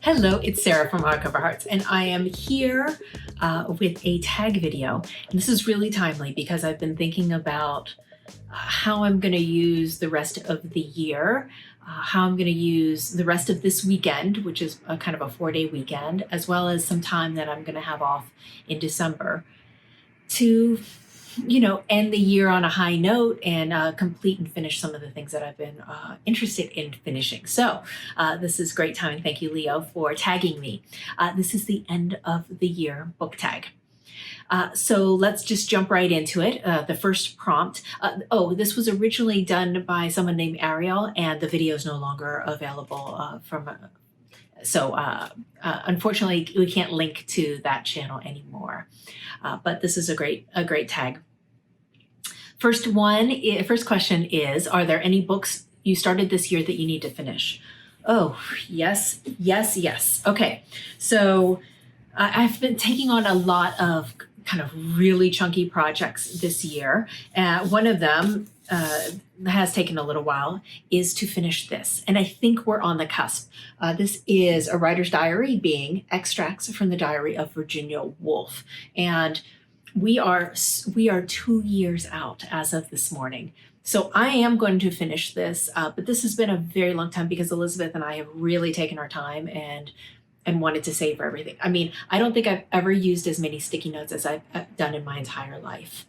Hello, it's Sarah from Hardcover Hearts, and I am here with a tag video. And this is really timely because I've been thinking about how I'm going to use the rest of the year, how I'm going to use the rest of this weekend, which is a kind of a 4-day weekend, as well as some time that I'm going to have off in December to, end the year on a high note and complete and finish some of the things that I've been interested in finishing. So this is great timing. Thank you, Leo, for tagging me. This is the end of the year book tag. So let's just jump right into it. The first prompt. This was originally done by someone named Ariel, and the video is no longer available unfortunately, we can't link to that channel anymore. But this is a great tag. First question is, are there any books you started this year that you need to finish? Oh, yes. Okay, so I've been taking on a lot of kind of really chunky projects this year. One of them has taken a little while is to finish this. And I think we're on the cusp. This is a writer's diary being extracts from the diary of Virginia Woolf. And we are 2 years out as of this morning. So I am going to finish this, but this has been a very long time because Elizabeth and I have really taken our time and wanted to savor everything. I mean, I don't think I've ever used as many sticky notes as I've done in my entire life.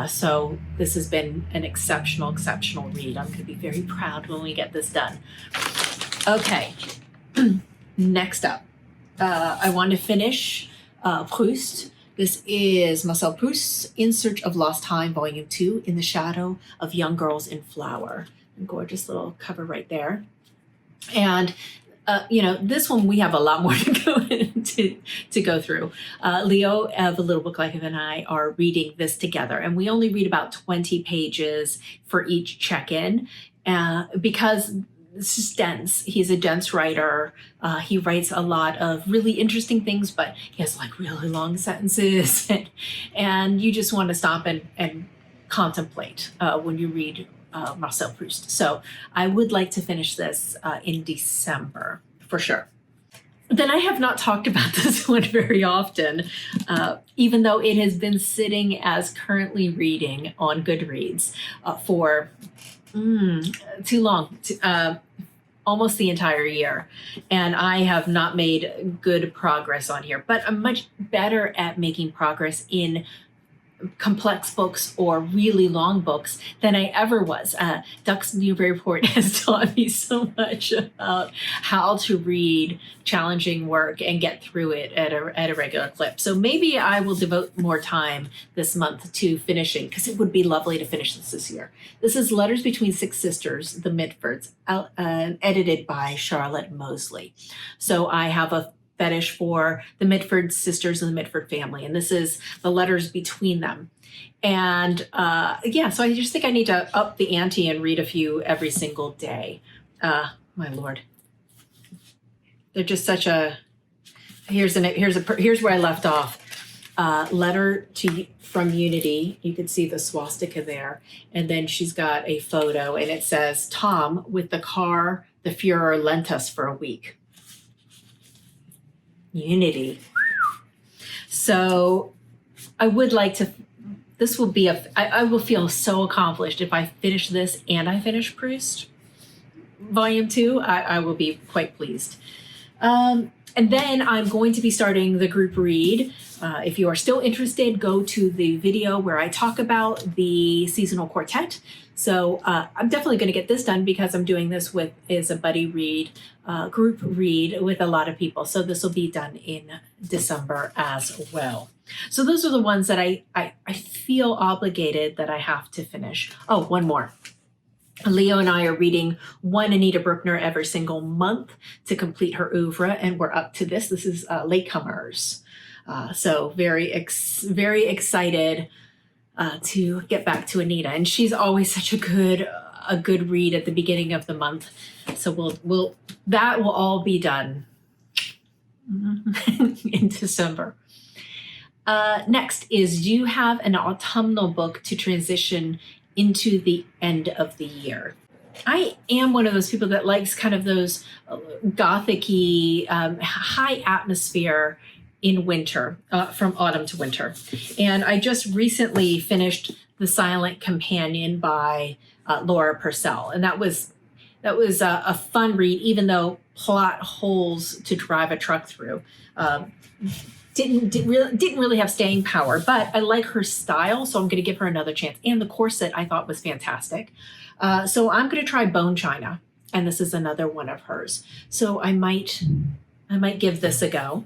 So this has been an exceptional read. I'm going to be very proud when we get this done. Okay, next up, I want to finish Proust. This is Marcel Proust, In Search of Lost Time, Volume 2, In the Shadow of Young Girls in Flower. Gorgeous little cover right there. And this one we have a lot more to go through. Leo of The Little Book Life and I are reading this together, and we only read about 20 pages for each check-in because this is dense. He's a dense writer. He writes a lot of really interesting things, but he has like really long sentences, and you just want to stop and contemplate when you read Marcel Proust. So I would like to finish this in December for sure. Then I have not talked about this one very often, even though it has been sitting as currently reading on Goodreads for too long, almost the entire year. And I have not made good progress on here, but I'm much better at making progress in complex books or really long books than I ever was. Duck's Newbury Report has taught me so much about how to read challenging work and get through it at a regular clip. So maybe I will devote more time this month to finishing, because it would be lovely to finish this year. This is Letters Between Six Sisters, the Mitfords, edited by Charlotte Mosley. So I have a fetish for the Mitford sisters and the Mitford family, and this is the letters between them. And so I just think I need to up the ante and read a few every single day. My Lord, they're just such a. Here's where I left off. Letter from Unity. You can see the swastika there, and then she's got a photo, and it says, "Tom, with the car the Fuhrer lent us for a week." Unity. So I would like to, this will be I will feel so accomplished if I finish this and I finish Proust Volume 2. I will be quite pleased. And then I'm going to be starting the group read. If you are still interested, go to the video where I talk about the seasonal quartet. So I'm definitely going to get this done because I'm doing this as a buddy read, group read with a lot of people. So this will be done in December as well. So those are the ones that I feel obligated that I have to finish. Oh, one more. Leo and I are reading one Anita Brookner every single month to complete her oeuvre, and we're up to this. This is Latecomers. So very excited to get back to Anita, and she's always such a good read at the beginning of the month. So that will all be done in December. Next is, do you have an autumnal book to transition into the end of the year? I am one of those people that likes kind of those gothic-y, high atmosphere in winter, from autumn to winter. And I just recently finished The Silent Companion by Laura Purcell. And that was a fun read, even though plot holes to drive a truck through. Didn't really have staying power, but I like her style, so I'm going to give her another chance. And the corset I thought was fantastic. So I'm going to try Bone China, and this is another one of hers. So I might give this a go.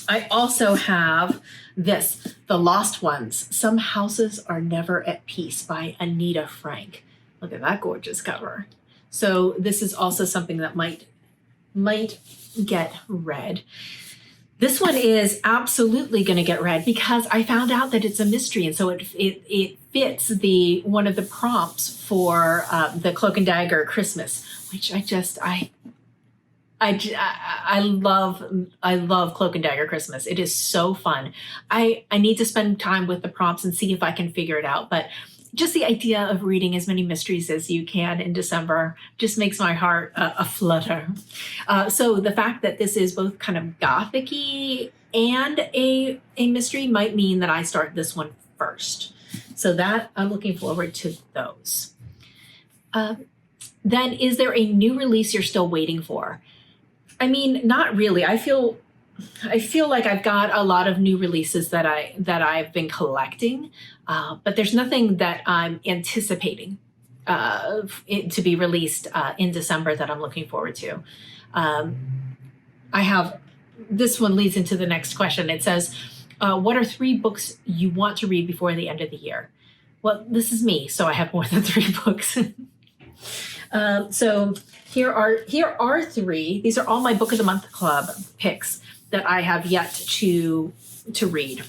I also have this, The Lost Ones, Some Houses Are Never at Peace by Anita Frank. Look at that gorgeous cover. So this is also something that might get read. This one is absolutely going to get read because I found out that it's a mystery, and so it fits one of the prompts for the Cloak and Dagger Christmas, which I love Cloak and Dagger Christmas. It is so fun. I need to spend time with the prompts and see if I can figure it out, but just the idea of reading as many mysteries as you can in December just makes my heart a flutter. So the fact that this is both kind of gothic-y and a mystery might mean that I start this one first. So that I'm looking forward to those. Then, is there a new release you're still waiting for? I mean, not really. I feel like I've got a lot of new releases that I've been collecting, but there's nothing that I'm anticipating it to be released in December that I'm looking forward to. This one leads into the next question. It says, what are 3 books you want to read before the end of the year? Well, this is me, so I have more than 3 books. So here are 3. These are all my Book of the Month Club picks that I have yet to read.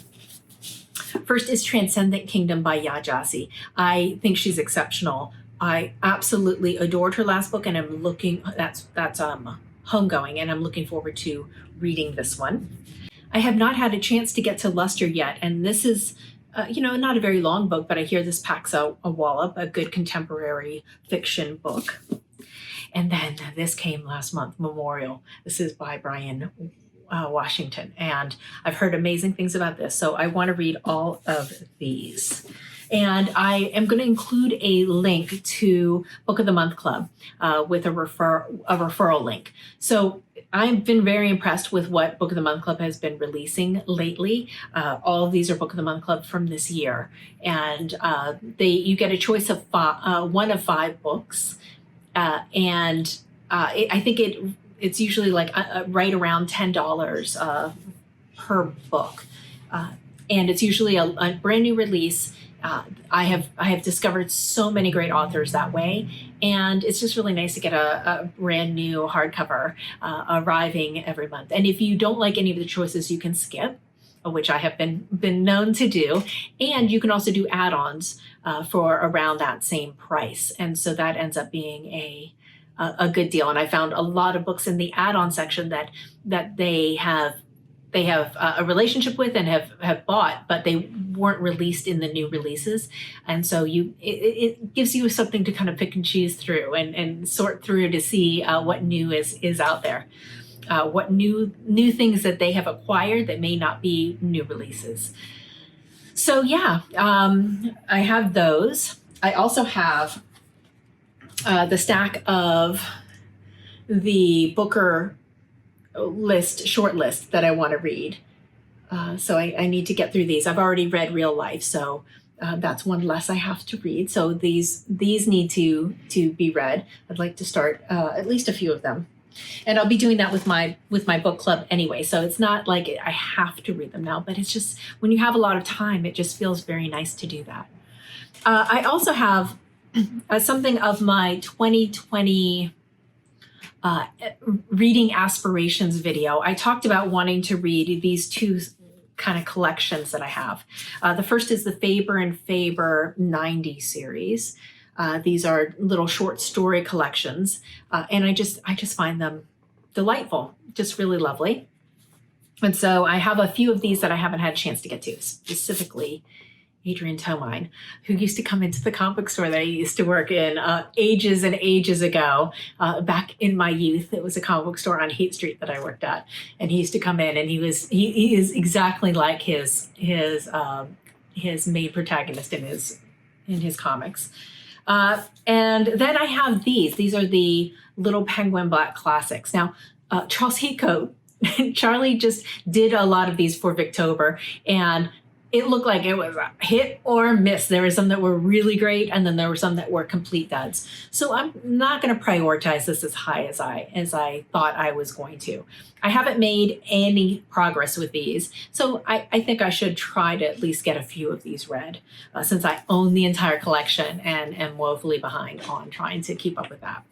First is Transcendent Kingdom by Ya Jassy. I think she's exceptional. I absolutely adored her last book, and I'm that's Homegoing, and I'm looking forward to reading this one. I have not had a chance to get to Luster yet, and this is not a very long book, but I hear this packs a wallop, a good contemporary fiction book. And then this came last month, Memorial. This is by Brian Washington, and I've heard amazing things about this, so I want to read all of these. And I am going to include a link to Book of the Month Club with a referral link. So I've been very impressed with what Book of the Month Club has been releasing lately. All of these are Book of the Month Club from this year, and you get a choice of one of 5 books, and I think it's usually like right around $10 per book, and it's usually a brand new release. I have discovered so many great authors that way, and it's just really nice to get a brand new hardcover arriving every month. And if you don't like any of the choices, you can skip, which I have been known to do, and you can also do add-ons for around that same price, and so that ends up being a good deal. And I found a lot of books in the add-on section that they have a relationship with and have bought, but they weren't released in the new releases. And so it gives you something to kind of pick and choose through and sort through to see what new is out there, what new things that they have acquired that may not be new releases. So yeah, I have those. I also have the stack of the Booker shortlist that I want to read. So I need to get through these. I've already read Real Life, so that's one less I have to read. So these need to be read. I'd like to start at least a few of them. And I'll be doing that with my book club anyway. So it's not like I have to read them now, but it's just when you have a lot of time, it just feels very nice to do that. I also have something of my 2020 reading aspirations video. I talked about wanting to read these 2 kind of collections that I have. The first is the Faber and Faber 90 series. These are little short story collections, and I just find them delightful, just really lovely. And so I have a few of these that I haven't had a chance to get to, specifically Adrian Tomine, who used to come into the comic book store that I used to work in ages and ages ago. Back in my youth, it was a comic book store on Heat Street that I worked at, and he used to come in, and he is exactly like his main protagonist in his comics. And then I have these are the Little Penguin Black Classics. Now, Charles Heathcote, Charlie just did a lot of these for Victober, and it looked like it was a hit or miss. There were some that were really great, and then there were some that were complete duds. So I'm not going to prioritize this as high as I thought I was going to. I haven't made any progress with these, so I think I should try to at least get a few of these read, since I own the entire collection and am woefully behind on trying to keep up with that.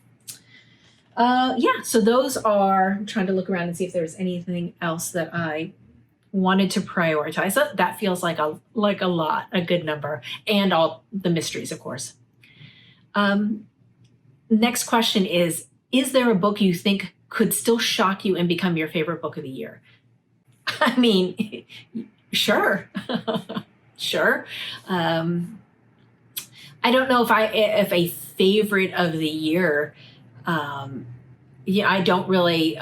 So those are, I'm trying to look around and see if there's anything else that I wanted to prioritize. That feels like a lot, a good number, and all the mysteries, of course. Next question is there a book you think could still shock you and become your favorite book of the year? I mean, sure. Sure. I don't know if a favorite of the year, I don't really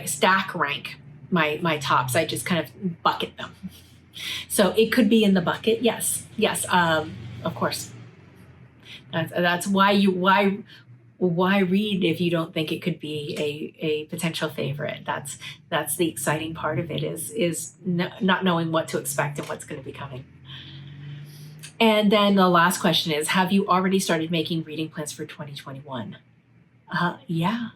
stack rank my tops. I just kind of bucket them. So it could be in the bucket. Yes, of course. That's why read if you don't think it could be a potential favorite. That's the exciting part of it is not knowing what to expect and what's going to be coming. And then the last question is, have you already started making reading plans for 2021? Yeah,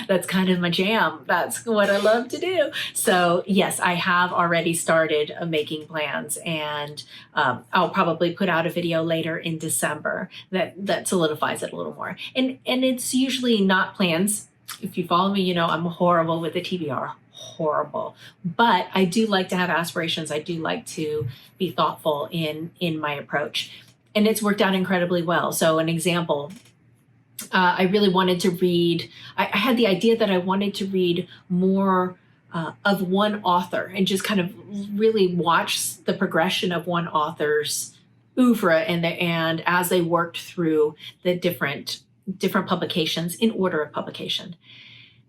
that's kind of my jam. That's what I love to do. So yes, I have already started making plans, and I'll probably put out a video later in December that solidifies it a little more. And it's usually not plans. If you follow me, you know I'm horrible with the TBR. Horrible. But I do like to have aspirations. I do like to be thoughtful in my approach. And it's worked out incredibly well. So an example, I really wanted to read, I had the idea that I wanted to read more of one author and just kind of really watch the progression of one author's oeuvre and as they worked through the different publications in order of publication.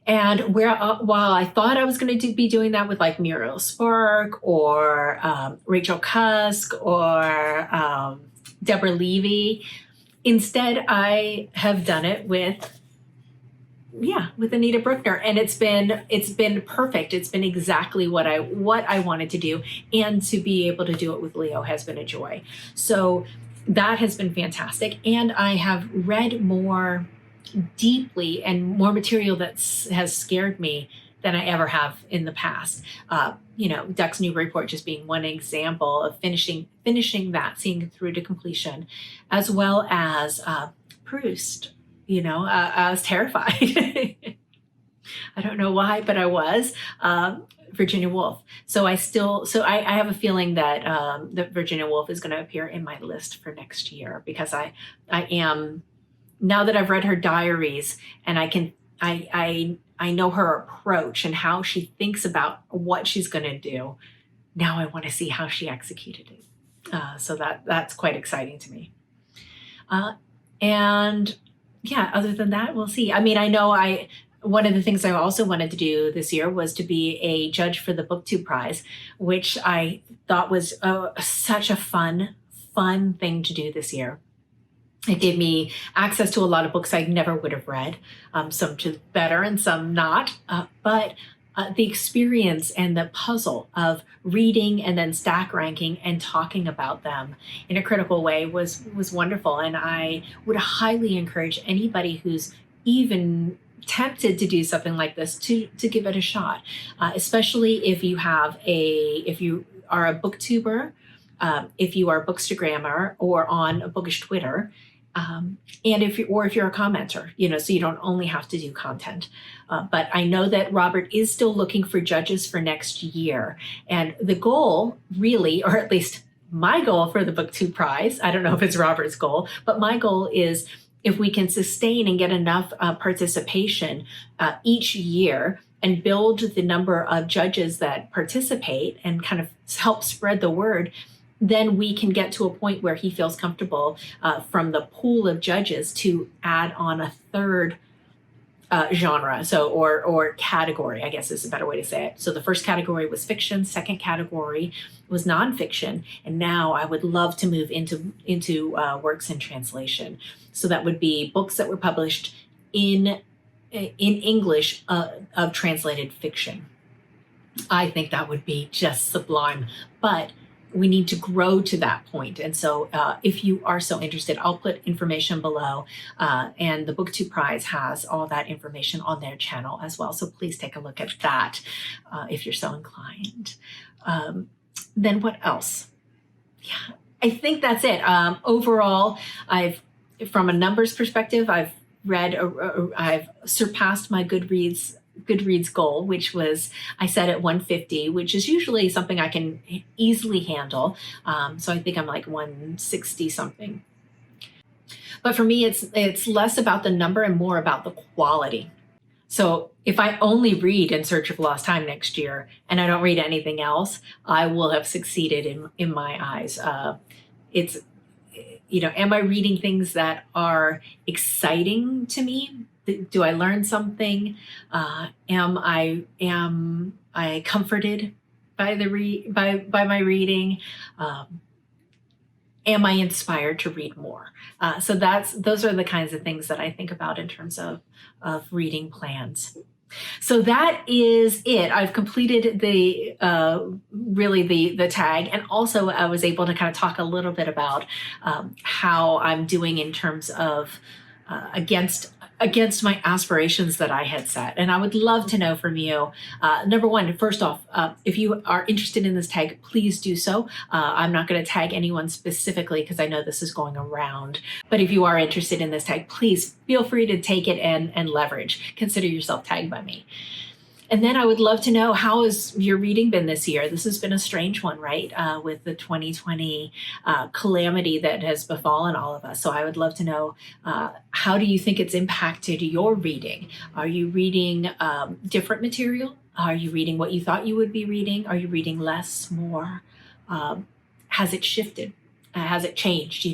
And while I thought I was going to be doing that with like Muriel Spark or Rachel Cusk or Deborah Levy, instead, I have done it with Anita Brookner, and it's been perfect. It's been exactly what I wanted to do, and to be able to do it with Leo has been a joy. So that has been fantastic, and I have read more deeply and more material that has scared me than I ever have in the past. Duck's New Report just being one example of finishing that, seeing it through to completion, as well as Proust. I was terrified. I don't know why, but I was. Virginia Woolf. So I have a feeling that that Virginia Woolf is going to appear in my list for next year, because I am, now that I've read her diaries and I know her approach and how she thinks about what she's going to do. Now I want to see how she executed it. So that's quite exciting to me. Other than that, we'll see. I mean, I know one of the things I also wanted to do this year was to be a judge for the BookTube Prize, which I thought was such a fun thing to do this year. It gave me access to a lot of books I never would have read, some to better and some not. But the experience and the puzzle of reading and then stack ranking and talking about them in a critical way was wonderful. And I would highly encourage anybody who's even tempted to do something like this to give it a shot, especially if you are a booktuber, if you are a bookstagrammer or on a bookish Twitter. And if you're a commenter, so you don't only have to do content. But I know that Robert is still looking for judges for next year. And the goal really, or at least my goal for the BookTube Prize, I don't know if it's Robert's goal, but my goal is if we can sustain and get enough participation each year and build the number of judges that participate and kind of help spread the word, then we can get to a point where he feels comfortable from the pool of judges to add on a third genre, or category, I guess is a better way to say it. So the first category was fiction, second category was nonfiction, and now I would love to move into works in translation. So that would be books that were published in English of translated fiction. I think that would be just sublime, but we need to grow to that point. And so if you are so interested, I'll put information below, and the BookTube Prize has all that information on their channel as well. So please take a look at that if you're so inclined. Then what else? Yeah, I think that's it. Overall, from a numbers perspective, I've surpassed my Goodreads goal, which was, I set at 150, which is usually something I can easily handle. So I think I'm like 160 something. But for me, it's less about the number and more about the quality. So if I only read In Search of Lost Time next year and I don't read anything else, I will have succeeded in my eyes. It's, am I reading things that are exciting to me? Do I learn something? Am I comforted by by my reading? Am I inspired to read more? So those are the kinds of things that I think about in terms of reading plans. So that is it. I've completed the tag, and also I was able to kind of talk a little bit about how I'm doing in terms of against my aspirations that I had set. And I would love to know from you, number one, first off, if you are interested in this tag, please do so. I'm not going to tag anyone specifically because I know this is going around. But if you are interested in this tag, please feel free to take it and leverage. Consider yourself tagged by me. And then I would love to know, how has your reading been this year? This has been a strange one, right? With the 2020 calamity that has befallen all of us. So I would love to know, how do you think it's impacted your reading? Are you reading different material? Are you reading what you thought you would be reading? Are you reading less, more? Has it shifted? Has it changed?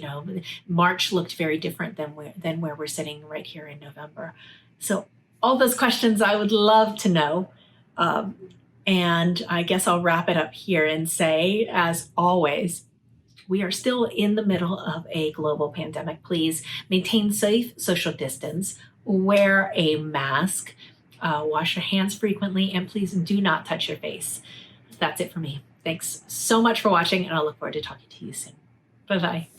March looked very different than where we're sitting right here in November. So all those questions I would love to know. And I guess I'll wrap it up here and say, as always, we are still in the middle of a global pandemic. Please maintain safe social distance, wear a mask, wash your hands frequently, and please do not touch your face. That's it for me. Thanks so much for watching, and I'll look forward to talking to you soon. Bye-bye.